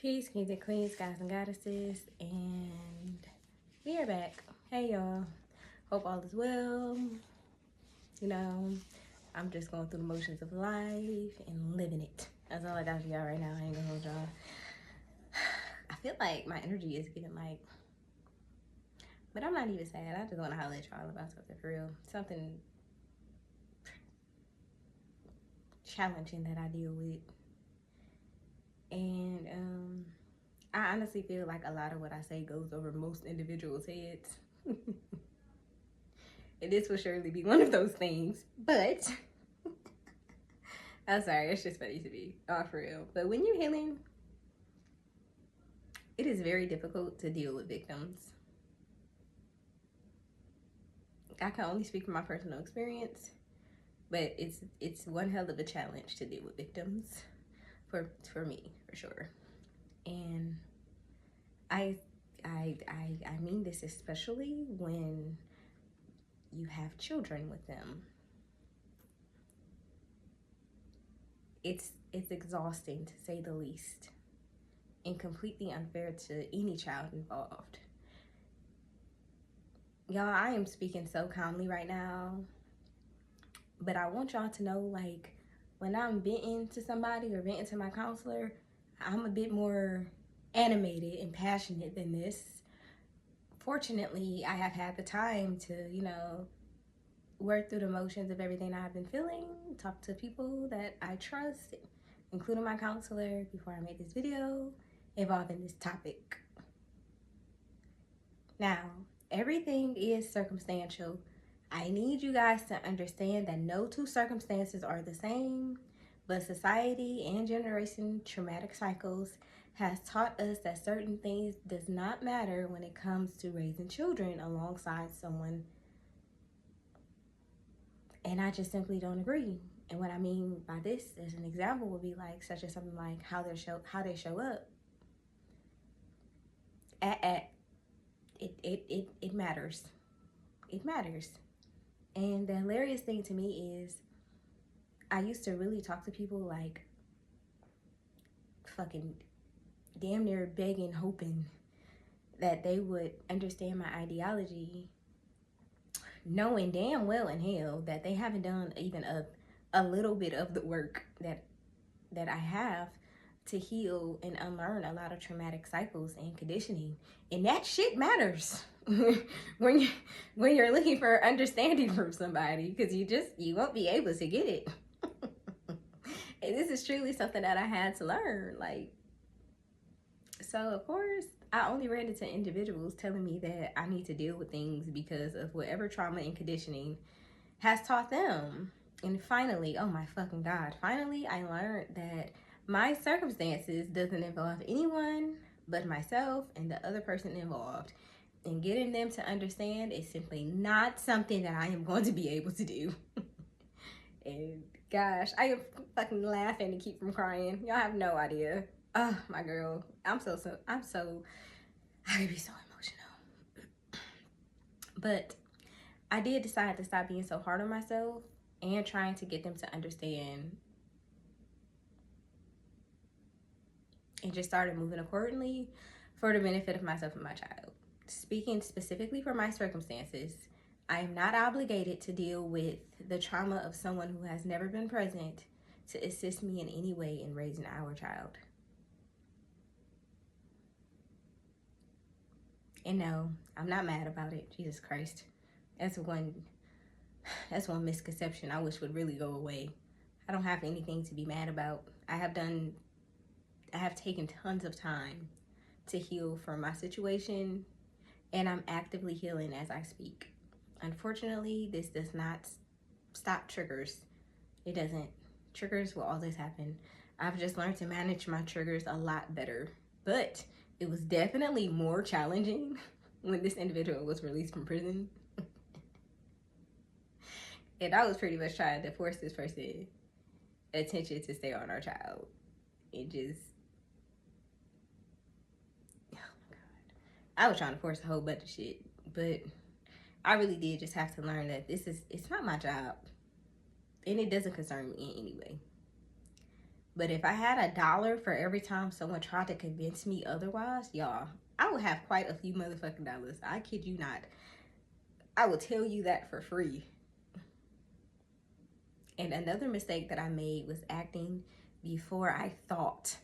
Peace, kings and queens, guys and goddesses, and we are back. Hey y'all, hope all is well. You know, I'm just going through the motions of life and living it. That's all I got for y'all right now. I ain't gonna hold y'all. I feel like my energy is getting like, but I'm not even sad. I just want to holler at y'all about something for real. Something challenging that I deal with. And I honestly feel like a lot of what I say goes over most individuals' heads. And this will surely be one of those things. But I'm sorry, it's just funny to me. All for real. But when you're healing, it is very difficult to deal with victims. I can only speak from my personal experience, but it's one hell of a challenge to deal with victims for me, for sure. And I mean this especially when you have children with them. It's exhausting, to say the least, and completely unfair to any child involved. Y'all, I am speaking so calmly right now, but I want y'all to know, like, when I'm venting to somebody or venting to my counselor, I'm a bit more animated and passionate than this. Fortunately, I have had the time to, work through the motions of everything I've been feeling, talk to people that I trust, including my counselor, before I made this video involving this topic. Now, everything is circumstantial. I need you guys to understand that no two circumstances are the same, but society and generation traumatic cycles has taught us that certain things does not matter when it comes to raising children alongside someone. And I just simply don't agree. And what I mean by this as an example would be like such as something like how they show up. It matters. It matters. And the hilarious thing to me is I used to really talk to people like fucking damn near begging, hoping that they would understand my ideology, knowing damn well in hell that they haven't done even a little bit of the work that I have to heal and unlearn a lot of traumatic cycles and conditioning. And that shit matters when you're looking for understanding from somebody, because you won't be able to get it. And this is truly something that I had to learn. Like, so of course I only ran into individuals telling me that I need to deal with things because of whatever trauma and conditioning has taught them. And finally, oh my fucking God, finally I learned that my circumstances doesn't involve anyone but myself and the other person involved. And getting them to understand is simply not something that I am going to be able to do. And gosh, I am fucking laughing to keep from crying. Y'all have no idea. Oh, my girl. I could be so emotional. But I did decide to stop being so hard on myself and trying to get them to understand, and just started moving accordingly for the benefit of myself and my child. Speaking specifically for my circumstances, I am not obligated to deal with the trauma of someone who has never been present to assist me in any way in raising our child. And no, I'm not mad about it. Jesus Christ. That's one misconception I wish would really go away. I don't have anything to be mad about. I have taken tons of time to heal from my situation, and I'm actively healing as I speak. Unfortunately, this does not stop triggers. It doesn't. Triggers will always happen. I've just learned to manage my triggers a lot better. But it was definitely more challenging when this individual was released from prison. And I was pretty much trying to force this person attention to stay on our child. It just, oh my God. I was trying to force a whole bunch of shit, but I really did just have to learn that it's not my job, and it doesn't concern me in any way. But if I had $1 for every time someone tried to convince me otherwise, y'all, I would have quite a few motherfucking dollars. I kid you not. I will tell you that for free. And another mistake that I made was acting before I thought.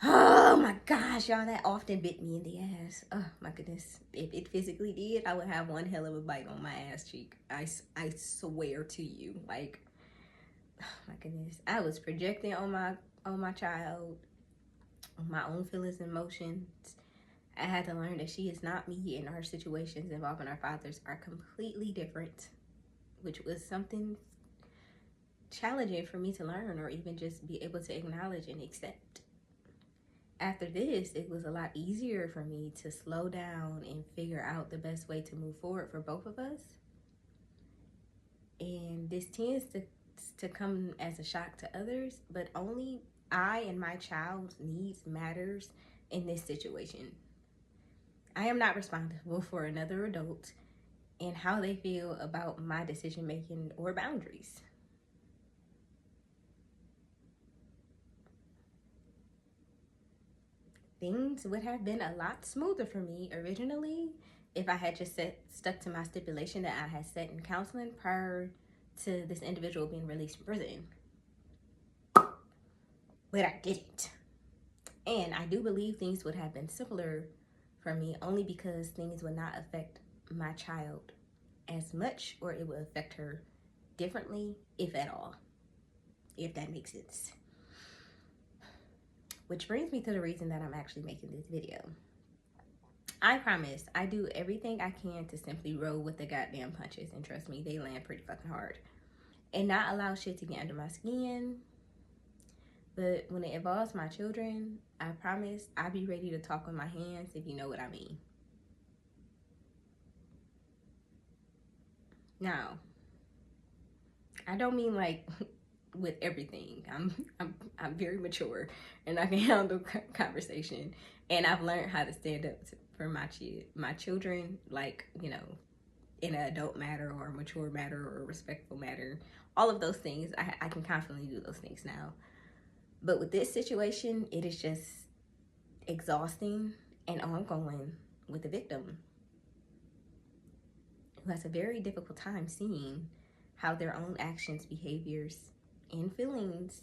Oh my gosh, y'all, that often bit me in the ass. Oh my goodness. If it physically did, I would have one hell of a bite on my ass cheek. I swear to you. Like, oh my goodness. I was projecting on my child, on my own feelings and emotions. I had to learn that she is not me, and our situations involving our fathers are completely different, which was something challenging for me to learn, or even just be able to acknowledge and accept. After this, it was a lot easier for me to slow down and figure out the best way to move forward for both of us. And this tends to come as a shock to others, but only I and my child's needs matters in this situation. I am not responsible for another adult and how they feel about my decision making or boundaries. Things would have been a lot smoother for me originally if I had just stuck to my stipulation that I had set in counseling prior to this individual being released from prison. But I didn't. And I do believe things would have been simpler for me only because things would not affect my child as much, or it would affect her differently, if at all, if that makes sense. Which brings me to the reason that I'm actually making this video. I promise I do everything I can to simply roll with the goddamn punches, and trust me, they land pretty fucking hard, and not allow shit to get under my skin. But when it involves my children, I promise I'll be ready to talk with my hands, if you know what I mean. Now, I don't mean like with everything. I'm very mature, and I can handle conversation, and I've learned how to stand up for my children, like, you know, in an adult matter or a mature matter or a respectful matter. All of those things, I can confidently do those things now. But with this situation, it is just exhausting and ongoing with the victim, who has a very difficult time seeing how their own actions, behaviors, and feelings,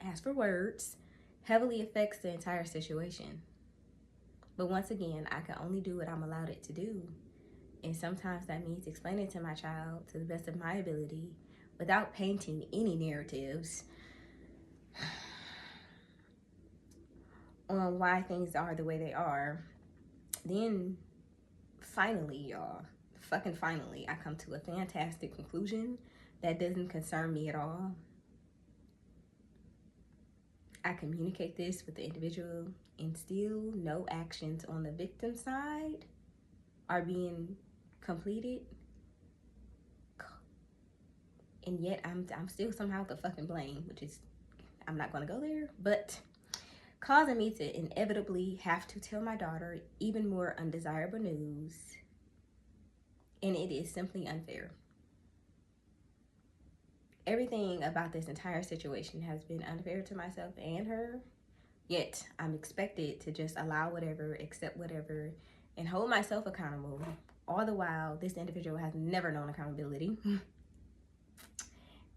as for words, heavily affects the entire situation. But once again, I can only do what I'm allowed it to do. And sometimes that means explaining to my child to the best of my ability without painting any narratives on why things are the way they are. Then finally, y'all, fucking finally, I come to a fantastic conclusion that doesn't concern me at all. I communicate this with the individual, and still no actions on the victim side are being completed. And yet I'm still somehow the fucking blame, which is, I'm not gonna go there, but causing me to inevitably have to tell my daughter even more undesirable news. And it is simply unfair. Everything about this entire situation has been unfair to myself and her, yet I'm expected to just allow whatever, accept whatever, and hold myself accountable. All the while, this individual has never known accountability.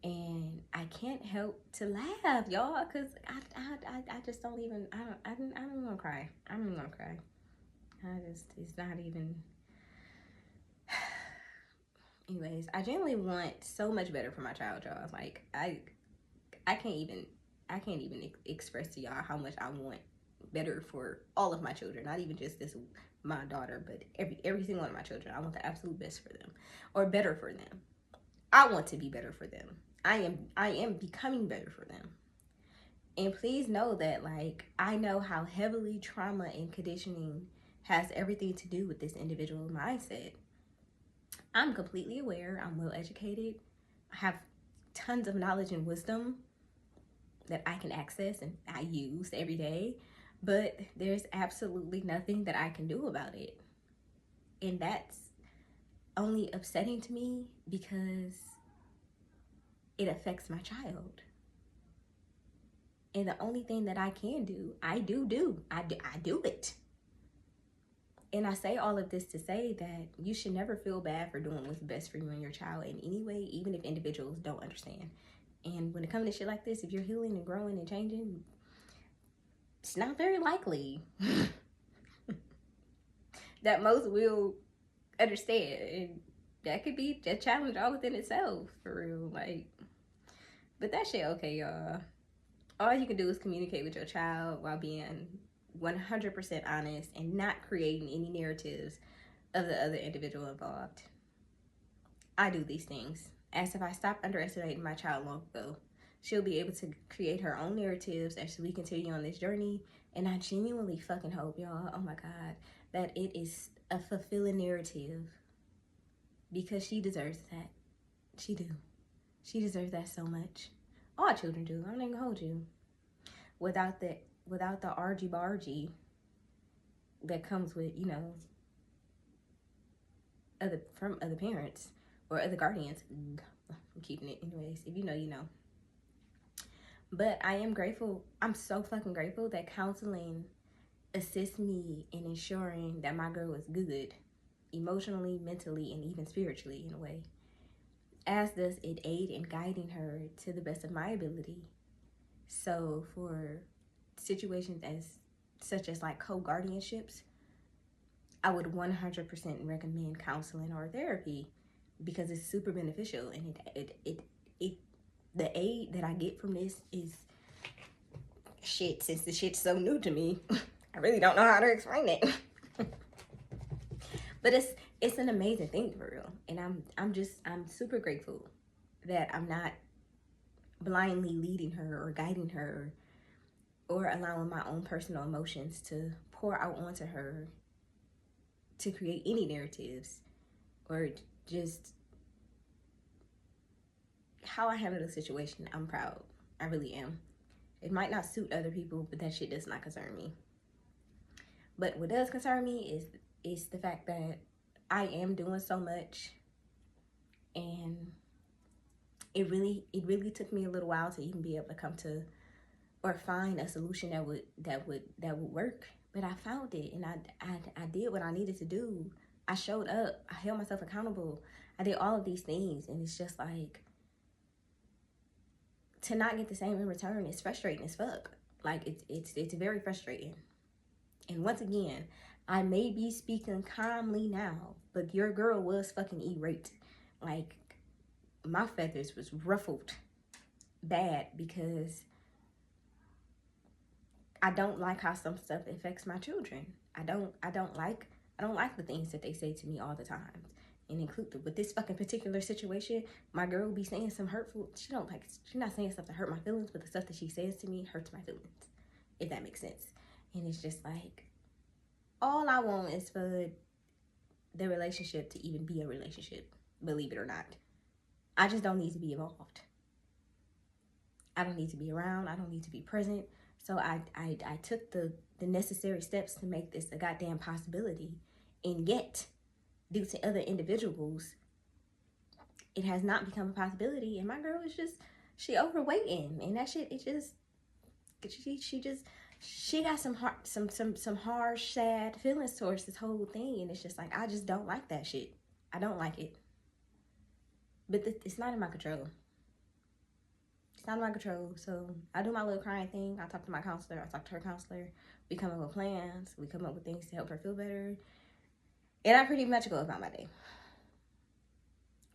And I can't help to laugh, y'all, because I just don't even, I don't even want to cry. I don't even want to cry. It's not even. Anyways, I genuinely want so much better for my child, y'all. Like, I can't even express to y'all how much I want better for all of my children. Not even just this, my daughter, but every single one of my children. I want the absolute best for them, or better for them. I want to be better for them. I am becoming better for them. And please know that, like, I know how heavily trauma and conditioning has everything to do with this individual mindset. I'm completely aware. I'm well educated. I have tons of knowledge and wisdom that I can access and I use every day. But there's absolutely nothing that I can do about it. And that's only upsetting to me because it affects my child. And the only thing that I can do, I do it. And I say all of this to say that you should never feel bad for doing what's best for you and your child in any way, even if individuals don't understand. And when it comes to shit like this, if you're healing and growing and changing, it's not very likely that most will understand. And that could be a challenge all within itself, for real. Like, but that shit okay, y'all. All you can do is communicate with your child while being 100% honest and not creating any narratives of the other individual involved. I do these things. As if I stopped underestimating my child long ago, she'll be able to create her own narratives as we continue on this journey. And I genuinely fucking hope, y'all, oh my God, that it is a fulfilling narrative, because she deserves that. She do. She deserves that so much. All children do. I'm not gonna hold you. Without the argy bargy that comes with, you know, from other parents or other guardians. I'm keeping it anyways. If you know, you know. But I am grateful. I'm so fucking grateful that counseling assists me in ensuring that my girl is good, emotionally, mentally, and even spiritually in a way. As does it aid in guiding her to the best of my ability. So for situations such as like co-guardianships, I would 100% recommend counseling or therapy, because it's super beneficial, and the aid that I get from this is shit. Since the shit's so new to me, I really don't know how to explain it. But it's an amazing thing, for real. And I'm super grateful that I'm not blindly leading her or guiding her or allowing my own personal emotions to pour out onto her to create any narratives, or just how I handle the situation. I'm proud. I really am. It might not suit other people, but that shit does not concern me. But what does concern me is the fact that I am doing so much, and it really took me a little while to even be able to come to or find a solution that would work. But I found it, and I did what I needed to do. I showed up. I held myself accountable. I did all of these things, and it's just like, to not get the same in return is frustrating as fuck. Like, it's very frustrating. And once again, I may be speaking calmly now, but your girl was fucking irate. Like, my feathers was ruffled bad, because I don't like how some stuff affects my children. I don't like the things that they say to me all the time. And include with this fucking particular situation, my girl will be saying some hurtful. She's not saying stuff to hurt my feelings, but the stuff that she says to me hurts my feelings, if that makes sense. And it's just like, all I want is for the relationship to even be a relationship, believe it or not. I just don't need to be involved. I don't need to be around. I don't need to be present. So I took the necessary steps to make this a goddamn possibility. And yet, due to other individuals, it has not become a possibility. And my girl is she overweighting, and that shit, she got some harsh, sad feelings towards this whole thing. And it's just like, I just don't like that shit. I don't like it. But it's not in my control. It's not in my control. So I do my little crying thing. I talk to my counselor. I talk to her counselor. We come up with plans. We come up with things to help her feel better. And I pretty much go about my day.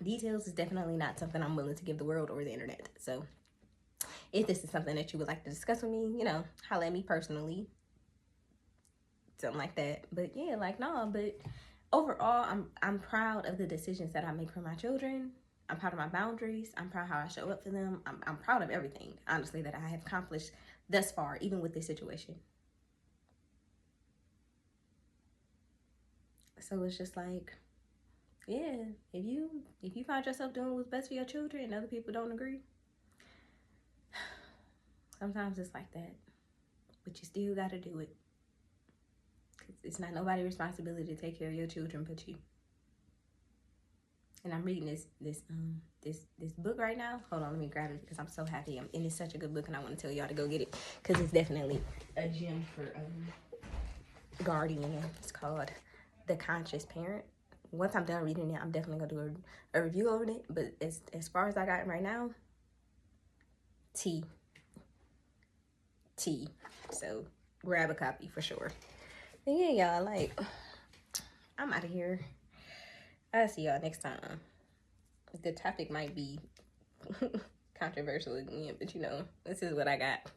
Details is definitely not something I'm willing to give the world or the internet. So if this is something that you would like to discuss with me, holla at me personally. Something like that. But yeah, but overall, I'm proud of the decisions that I make for my children. I'm proud of my boundaries. I'm proud how I show up for them. I'm proud of everything, honestly, that I have accomplished thus far, even with this situation. So it's just like, yeah, if you find yourself doing what's best for your children and other people don't agree, sometimes it's like that. But you still got to do it. 'Cause it's not nobody's responsibility to take care of your children but you. And I'm reading this book right now. Hold on, let me grab it because I'm so happy. And it's such a good book, and I want to tell y'all to go get it because it's definitely a gem for Guardian. It's called The Conscious Parent. Once I'm done reading it, I'm definitely gonna do a review over it. But as far as I got right now, T. So grab a copy for sure. And yeah, y'all, like, I'm out of here. I'll see y'all next time. The topic might be controversial again, but you know, this is what I got.